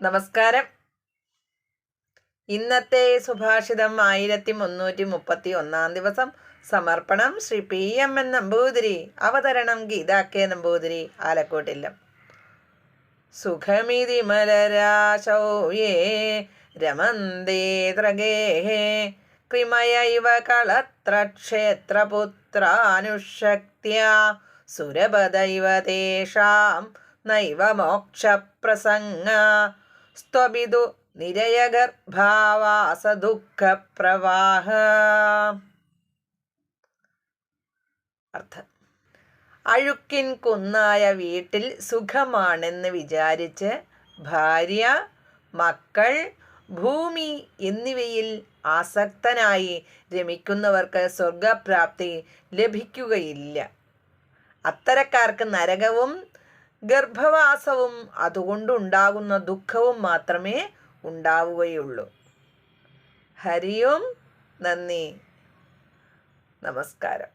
നമസ്കാരം. ഇന്നത്തെ സുഭാഷിതം 1331 ദിവസം. സമർപ്പണം ശ്രീ PMN നമ്പൂതിരി. അവതരണം ഗീതാ നമ്പൂതിരി, ആലക്കോട്ടില്ലം. സുഖമിതി മലരാശൗയേ രമന്തേ ത്രഗേഹേ ക്രിമയൈവ കളത്രക്ഷേത്രപുത്രാനുഷക്ത്യാ സുരപദൈവ തേഷാം നൈവ മോക്ഷപ്രസംഗ സ്ത്വപിതു നിരയഗർഭാവാസദുഃഖപ്രവാഹ. അർത്ഥം: അഴുക്കിൻ കുന്നായ വീട്ടിൽ സുഖമാണെന്ന് വിചാരിച്ച് ഭാര്യ, മക്കൾ, ഭൂമി എന്നിവയിൽ ആസക്തനായി രമിക്കുന്നവർക്ക് സ്വർഗപ്രാപ്തി ലഭിക്കുകയില്ല. അത്തരക്കാർക്ക് നരകവും ഗർഭവാസവും അതുകൊണ്ടുണ്ടാകുന്ന ദുഃഖവും മാത്രമേ ഉണ്ടാവുകയുള്ളൂ. ഹരി ഓം. നന്ദി, നമസ്കാരം.